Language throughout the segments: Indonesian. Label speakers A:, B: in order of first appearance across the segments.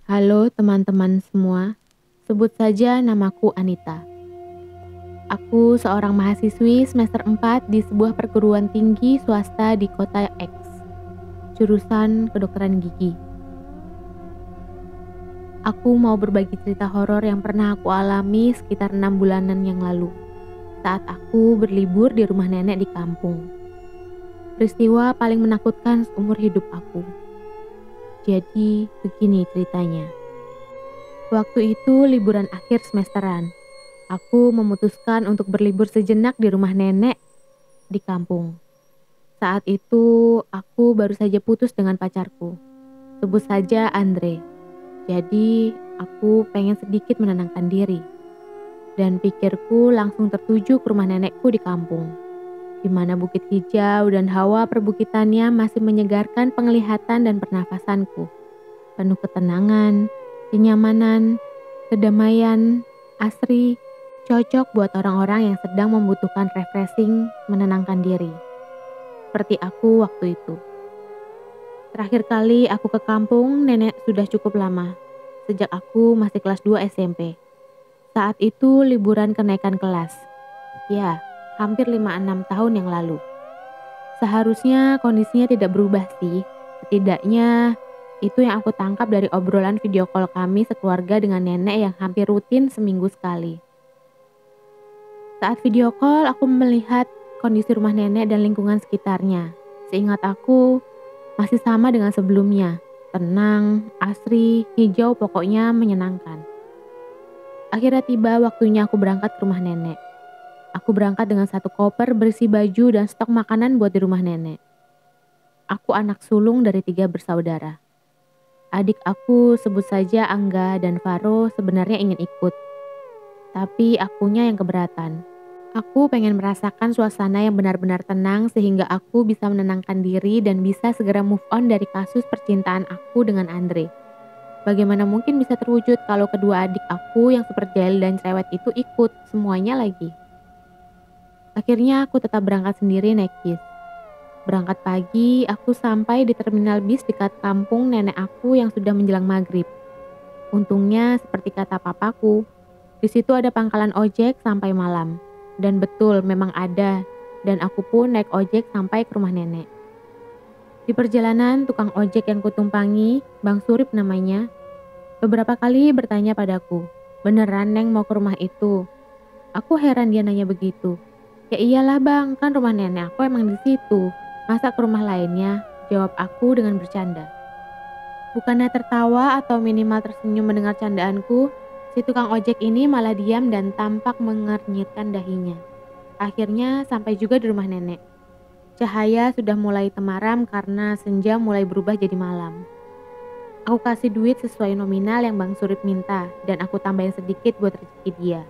A: Halo teman-teman semua, sebut saja namaku Anita. Aku seorang mahasiswi semester 4 di sebuah perguruan tinggi swasta di kota X, jurusan kedokteran gigi. Aku mau berbagi cerita horor yang pernah aku alami sekitar 6 bulanan yang lalu, saat aku berlibur di rumah nenek di kampung. Peristiwa paling menakutkan seumur hidup aku. Jadi, begini ceritanya. Waktu itu liburan akhir semesteran. Aku memutuskan untuk berlibur sejenak di rumah nenek di kampung. Saat itu aku baru saja putus dengan pacarku. Sebut saja Andre. Jadi aku pengen sedikit menenangkan diri. Dan pikirku langsung tertuju ke rumah nenekku di kampung, di mana bukit hijau dan hawa perbukitannya masih menyegarkan penglihatan dan pernafasanku. Penuh ketenangan, kenyamanan, kedamaian, asri, cocok buat orang-orang yang sedang membutuhkan refreshing, menenangkan diri. Seperti aku waktu itu. Terakhir kali aku ke kampung nenek sudah cukup lama, sejak aku masih kelas 2 SMP. Saat itu liburan kenaikan kelas. Ya, hampir 5-6 tahun yang lalu. Seharusnya kondisinya tidak berubah sih. Setidaknya itu yang aku tangkap dari obrolan video call kami sekeluarga dengan nenek yang hampir rutin seminggu sekali. Saat video call aku melihat kondisi rumah nenek dan lingkungan sekitarnya. Seingat aku masih sama dengan sebelumnya. Tenang, asri, hijau, pokoknya menyenangkan. Akhirnya tiba waktunya aku berangkat ke rumah nenek. Aku berangkat dengan satu koper berisi baju dan stok makanan buat di rumah nenek. Aku anak sulung dari 3 bersaudara. Adik aku sebut saja Angga dan Faro sebenarnya ingin ikut. Tapi akunya yang keberatan. Aku pengen merasakan suasana yang benar-benar tenang sehingga aku bisa menenangkan diri dan bisa segera move on dari kasus percintaan aku dengan Andre. Bagaimana mungkin bisa terwujud kalau kedua adik aku yang super jahil dan cerewet itu ikut semuanya lagi. Akhirnya aku tetap berangkat sendiri naik bis. Berangkat pagi, aku sampai di terminal bis dekat kampung nenek aku yang sudah menjelang maghrib. Untungnya seperti kata papaku, di situ ada pangkalan ojek sampai malam. Dan betul memang ada, dan aku pun naik ojek sampai ke rumah nenek. Di perjalanan tukang ojek yang kutumpangi, Bang Surip namanya, beberapa kali bertanya padaku, beneran Neng mau ke rumah itu? Aku heran dia nanya begitu. Ya iyalah bang, kan rumah nenek aku emang di situ. Masa ke rumah lainnya? Jawab aku dengan bercanda. Bukannya tertawa atau minimal tersenyum mendengar candaanku, si tukang ojek ini malah diam dan tampak mengernyitkan dahinya. Akhirnya sampai juga di rumah nenek. Cahaya sudah mulai temaram karena senja mulai berubah jadi malam. Aku kasih duit sesuai nominal yang Bang Surip minta dan aku tambahin sedikit buat rezeki dia.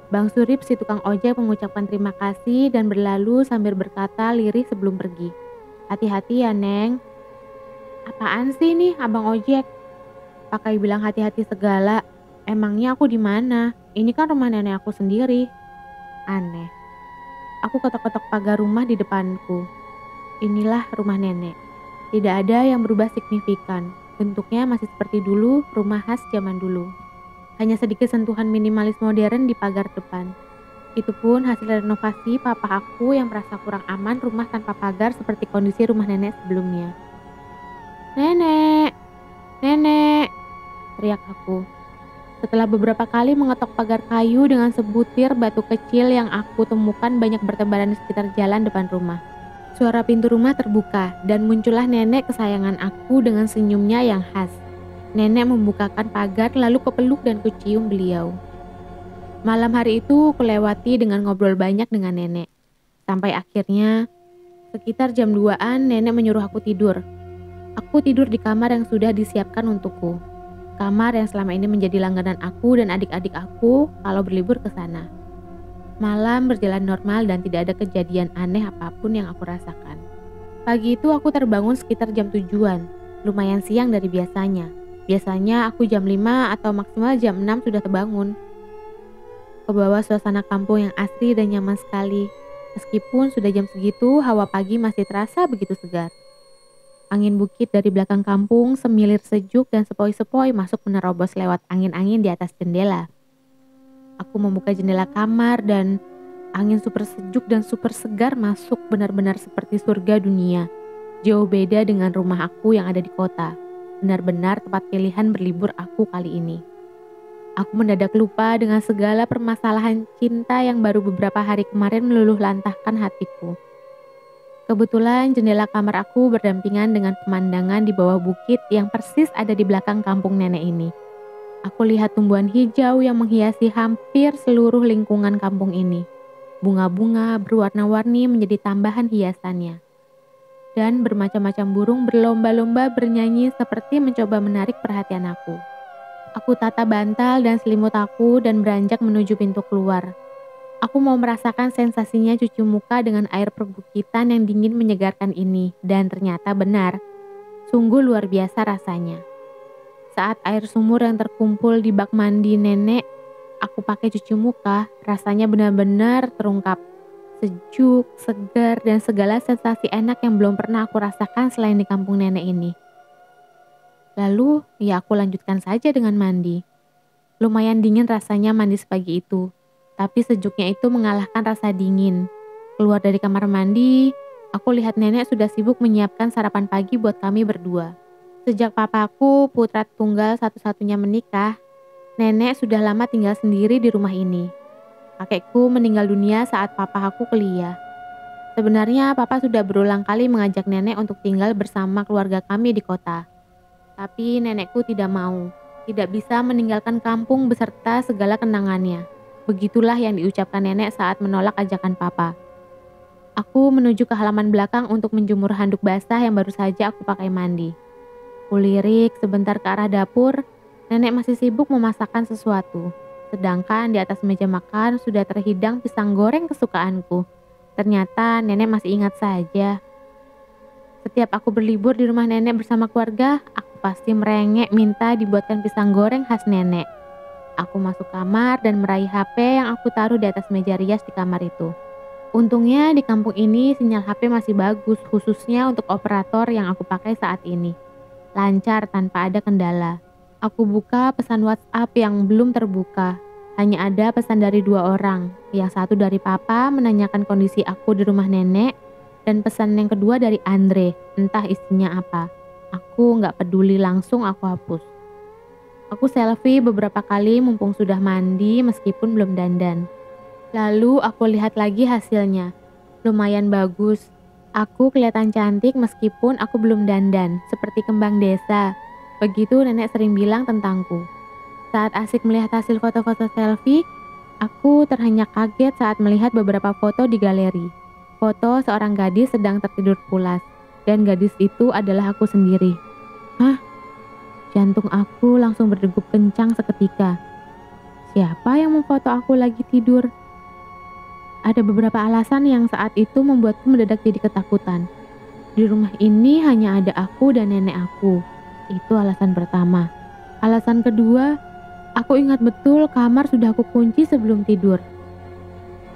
A: Bang Surip si tukang ojek mengucapkan terima kasih dan berlalu sambil berkata lirih sebelum pergi. Hati-hati ya Neng. Apaan sih nih abang ojek? Pakai bilang hati-hati segala. Emangnya aku di mana? Ini kan rumah nenek aku sendiri. Aneh. Aku ketok-ketok pagar rumah di depanku. Inilah rumah nenek. Tidak ada yang berubah signifikan. Bentuknya masih seperti dulu, rumah khas zaman dulu. Hanya sedikit sentuhan minimalis modern di pagar depan. Itu pun hasil renovasi papa aku yang merasa kurang aman rumah tanpa pagar seperti kondisi rumah nenek sebelumnya. Nenek, nenek, teriak aku. Setelah beberapa kali mengetok pagar kayu dengan sebutir batu kecil yang aku temukan banyak bertebaran di sekitar jalan depan rumah. Suara pintu rumah terbuka dan muncullah nenek kesayangan aku dengan senyumnya yang khas. Nenek membukakan pagar lalu kupeluk dan kucium beliau. Malam hari itu kulewati dengan ngobrol banyak dengan nenek. Sampai akhirnya sekitar jam 2-an nenek menyuruh aku tidur. Aku tidur di kamar yang sudah disiapkan untukku. Kamar yang selama ini menjadi langganan aku dan adik-adik aku kalau berlibur ke sana. Malam berjalan normal dan tidak ada kejadian aneh apapun yang aku rasakan. Pagi itu aku terbangun sekitar jam 7-an, lumayan siang dari biasanya. Biasanya aku jam 5 atau maksimal jam 6 sudah terbangun. Kebawa suasana kampung yang asri dan nyaman sekali. Meskipun sudah jam segitu, hawa pagi masih terasa begitu segar. angin bukit dari belakang kampung, semilir sejuk dan sepoi-sepoi masuk menerobos lewat angin-angin di atas jendela. Aku membuka jendela kamar dan angin super sejuk dan super segar masuk, benar-benar seperti surga dunia. Jauh beda dengan rumah aku yang ada di kota. Benar-benar tempat pilihan berlibur aku kali ini. Aku mendadak lupa dengan segala permasalahan cinta yang baru beberapa hari kemarin meluluh lantahkan hatiku. Kebetulan jendela kamar aku berdampingan dengan pemandangan di bawah bukit yang persis ada di belakang kampung nenek ini. Aku lihat tumbuhan hijau yang menghiasi hampir seluruh lingkungan kampung ini. Bunga-bunga berwarna-warni menjadi tambahan hiasannya. Dan bermacam-macam burung berlomba-lomba bernyanyi seperti mencoba menarik perhatian aku. Aku tata bantal dan selimut aku dan beranjak menuju pintu keluar. Aku mau merasakan sensasinya cuci muka dengan air perbukitan yang dingin menyegarkan ini. Dan ternyata benar, sungguh luar biasa rasanya. Saat air sumur yang terkumpul di bak mandi nenek, aku pakai cuci muka, rasanya benar-benar terungkap. Sejuk, segar, dan segala sensasi enak yang belum pernah aku rasakan selain di kampung nenek ini. Lalu, ya aku lanjutkan saja dengan mandi. Lumayan dingin rasanya mandi sepagi itu, tapi sejuknya itu mengalahkan rasa dingin. Keluar dari kamar mandi, aku lihat nenek sudah sibuk menyiapkan sarapan pagi buat kami berdua. Sejak papaku, putra tunggal satu-satunya menikah, nenek sudah lama tinggal sendiri di rumah ini. Kakekku meninggal dunia saat papa aku kuliah. Sebenarnya papa sudah berulang kali mengajak nenek untuk tinggal bersama keluarga kami di kota. Tapi nenekku tidak mau, tidak bisa meninggalkan kampung beserta segala kenangannya. Begitulah yang diucapkan nenek saat menolak ajakan papa. Aku menuju ke halaman belakang untuk menjemur handuk basah yang baru saja aku pakai mandi. Kulirik sebentar ke arah dapur, nenek masih sibuk memasakkan sesuatu. Sedangkan di atas meja makan sudah terhidang pisang goreng kesukaanku. Ternyata nenek masih ingat saja. Setiap aku berlibur di rumah nenek bersama keluarga, aku pasti merengek minta dibuatkan pisang goreng khas nenek. Aku masuk kamar dan meraih HP yang aku taruh di atas meja rias di kamar itu. Untungnya di kampung ini sinyal HP masih bagus, khususnya untuk operator yang aku pakai saat ini. Lancar tanpa ada kendala. Aku buka pesan WhatsApp yang belum terbuka. Hanya ada pesan dari 2 orang. Yang satu dari papa menanyakan kondisi aku di rumah nenek. Dan pesan yang kedua dari Andre. Entah isinya apa. Aku gak peduli, langsung aku hapus. Aku selfie beberapa kali mumpung sudah mandi meskipun belum dandan. Lalu aku lihat lagi hasilnya. Lumayan bagus. Aku kelihatan cantik meskipun aku belum dandan, seperti kembang desa. Begitu nenek sering bilang tentangku. Saat asik melihat hasil foto-foto selfie, aku terhenyak kaget saat melihat beberapa foto di galeri. Foto seorang gadis sedang tertidur pulas, dan gadis itu adalah aku sendiri. Hah? Jantung aku langsung berdegup kencang seketika. Siapa yang memfoto aku lagi tidur? Ada beberapa alasan yang saat itu membuatku mendadak jadi ketakutan. Di rumah ini hanya ada aku dan nenek aku. Itu alasan pertama. Alasan kedua, aku ingat betul kamar sudah aku kunci sebelum tidur.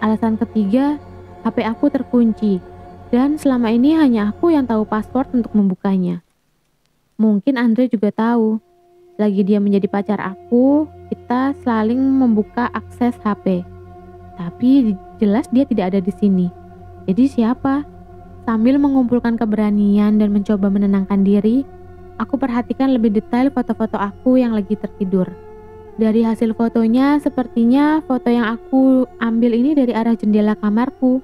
A: Alasan ketiga, HP aku terkunci. Dan selama ini hanya aku yang tahu password untuk membukanya. Mungkin Andre juga tahu. Selagi dia menjadi pacar aku, kita saling membuka akses HP. Tapi jelas dia tidak ada di sini. Jadi siapa? Sambil mengumpulkan keberanian dan mencoba menenangkan diri, aku perhatikan lebih detail foto-foto aku yang lagi tertidur. Dari hasil fotonya, sepertinya foto yang aku ambil ini dari arah jendela kamarku.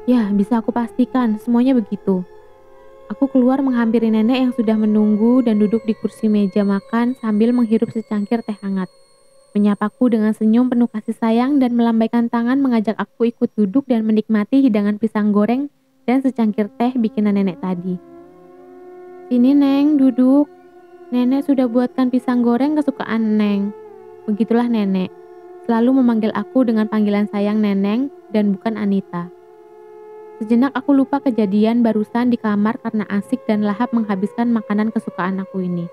A: Ya, bisa aku pastikan semuanya begitu. Aku keluar menghampiri nenek yang sudah menunggu dan duduk di kursi meja makan sambil menghirup secangkir teh hangat. Menyapaku dengan senyum penuh kasih sayang dan melambaikan tangan mengajak aku ikut duduk dan menikmati hidangan pisang goreng dan secangkir teh bikinan nenek tadi. Sini Neng, duduk. Nenek sudah buatkan pisang goreng kesukaan Neng. Begitulah nenek, selalu memanggil aku dengan panggilan sayang Neneng dan bukan Anita. Sejenak aku lupa kejadian barusan di kamar karena asik dan lahap menghabiskan makanan kesukaan aku ini.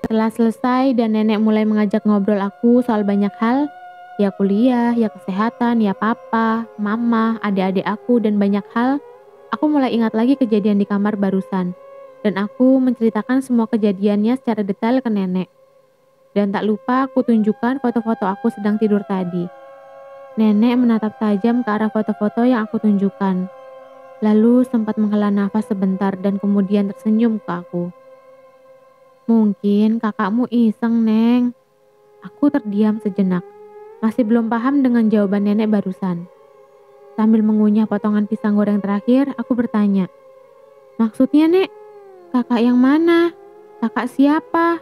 A: Setelah selesai dan nenek mulai mengajak ngobrol aku soal banyak hal, ya kuliah, ya kesehatan, ya papa, mama, adik-adik aku dan banyak hal, aku mulai ingat lagi kejadian di kamar barusan. dan aku menceritakan semua kejadiannya secara detail ke nenek. Dan tak lupa aku tunjukkan foto-foto aku sedang tidur tadi. Nenek menatap tajam ke arah foto-foto yang aku tunjukkan. Lalu sempat menghela nafas sebentar dan kemudian tersenyum ke aku. "Mungkin kakakmu iseng, Neng." Aku terdiam sejenak. Masih belum paham dengan jawaban nenek barusan. Sambil mengunyah potongan pisang goreng terakhir, aku bertanya, "Maksudnya, Nek? Kakak yang mana? Kakak siapa?"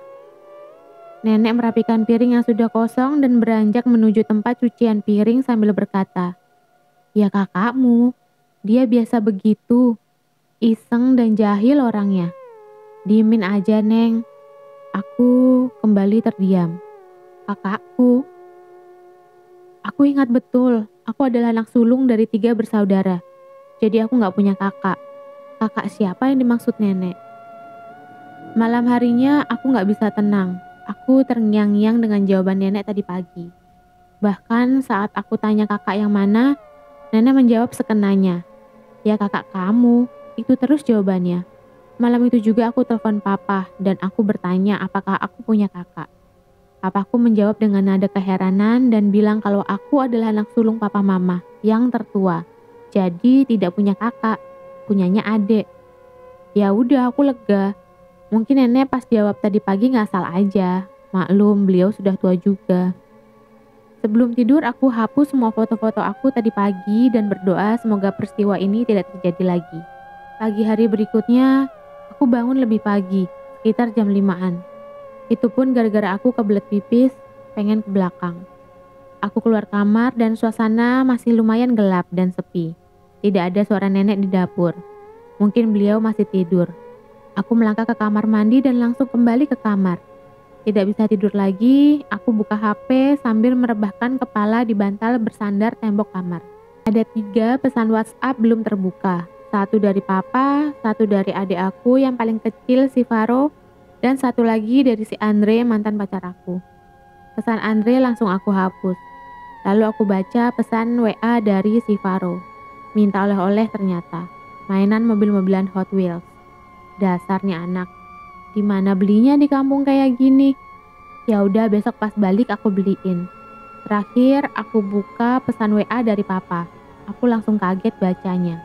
A: Nenek merapikan piring yang sudah kosong dan beranjak menuju tempat cucian piring sambil berkata, "Ya kakakmu, dia biasa begitu, iseng dan jahil orangnya. Diemin aja, Neng." Aku kembali terdiam. Kakakku? Aku ingat betul, aku adalah anak sulung dari 3 bersaudara. Jadi aku gak punya kakak. Kakak siapa yang dimaksud nenek? Malam harinya aku gak bisa tenang. Aku terngiang-ngiang dengan jawaban nenek tadi pagi. Bahkan saat aku tanya kakak yang mana, nenek menjawab sekenanya. "Ya kakak kamu," itu terus jawabannya. Malam itu juga aku telepon papa dan aku bertanya apakah aku punya kakak. Papaku menjawab dengan nada keheranan dan bilang kalau aku adalah anak sulung papa mama yang tertua. Jadi tidak punya kakak, punyanya adik. Ya udah aku lega. Mungkin nenek pas jawab tadi pagi ngasal aja. Maklum beliau sudah tua juga. Sebelum tidur aku hapus semua foto-foto aku tadi pagi dan berdoa semoga peristiwa ini tidak terjadi lagi. Pagi hari berikutnya aku bangun lebih pagi, sekitar jam 5-an. Itu pun gara-gara aku kebelet pipis, pengen ke belakang. Aku keluar kamar dan suasana masih lumayan gelap dan sepi. Tidak ada suara nenek di dapur. Mungkin beliau masih tidur. Aku melangkah ke kamar mandi dan langsung kembali ke kamar. Tidak bisa tidur lagi, aku buka HP sambil merebahkan kepala di bantal bersandar tembok kamar. Ada 3 pesan WhatsApp belum terbuka. 1 dari papa, 1 dari adik aku yang paling kecil si Faro, dan 1 lagi dari si Andre mantan pacar aku. Pesan Andre langsung aku hapus. Lalu aku baca pesan WA dari si Faro. Minta oleh-oleh ternyata. Mainan mobil-mobilan Hot Wheels. Dasarnya anak. Di mana belinya di kampung kayak gini? Ya udah besok pas balik aku beliin. Terakhir aku buka pesan WA dari papa. Aku langsung kaget bacanya.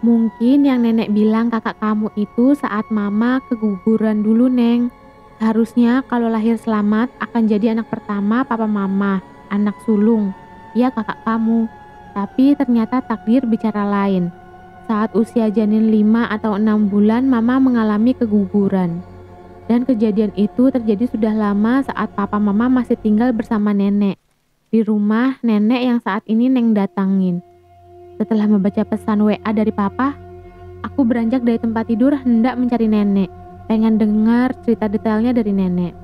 A: "Mungkin yang nenek bilang kakak kamu itu saat mama keguguran dulu, Neng. Seharusnya kalau lahir selamat akan jadi anak pertama papa mama, anak sulung. Ya kakak kamu. Tapi ternyata takdir bicara lain. Saat usia janin 5 atau 6 bulan mama mengalami keguguran. Dan kejadian itu terjadi sudah lama saat papa mama masih tinggal bersama nenek. Di rumah nenek yang saat ini Neng datangin." Setelah membaca pesan WA dari papa, aku beranjak dari tempat tidur hendak mencari nenek. Pengen dengar cerita detailnya dari nenek.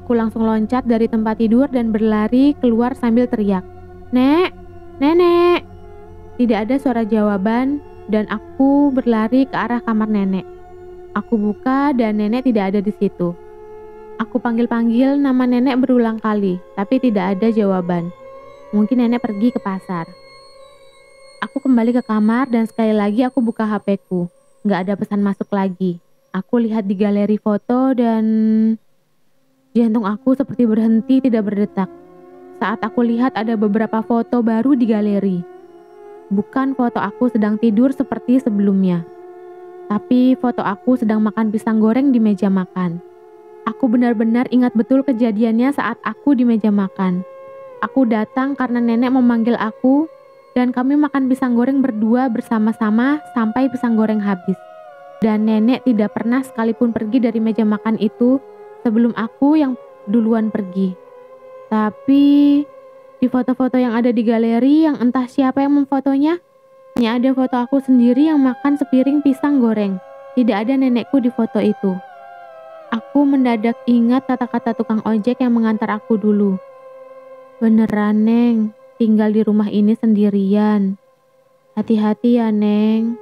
A: Aku langsung loncat dari tempat tidur dan berlari keluar sambil teriak, "Nek! Nenek!" Tidak ada suara jawaban dan aku berlari ke arah kamar nenek. Aku buka dan nenek tidak ada di situ. Aku panggil-panggil nama nenek berulang kali, tapi tidak ada jawaban. Mungkin nenek pergi ke pasar. Aku kembali ke kamar dan sekali lagi aku buka HP-ku. Nggak ada pesan masuk lagi. Aku lihat di galeri foto dan jantung aku seperti berhenti tidak berdetak. Saat aku lihat ada beberapa foto baru di galeri. Bukan foto aku sedang tidur seperti sebelumnya. Tapi foto aku sedang makan pisang goreng di meja makan. Aku benar-benar ingat betul kejadiannya saat aku di meja makan. Aku datang karena nenek memanggil aku dan kami makan pisang goreng berdua bersama-sama sampai pisang goreng habis. Dan nenek tidak pernah sekalipun pergi dari meja makan itu sebelum aku yang duluan pergi. Tapi di foto-foto yang ada di galeri yang entah siapa yang memfotonya, hanya ada foto aku sendiri yang makan sepiring pisang goreng. Tidak ada nenekku di foto itu. Aku mendadak ingat kata-kata tukang ojek yang mengantar aku dulu. "Beneran, Neng, tinggal di rumah ini sendirian. Hati-hati ya, Neng."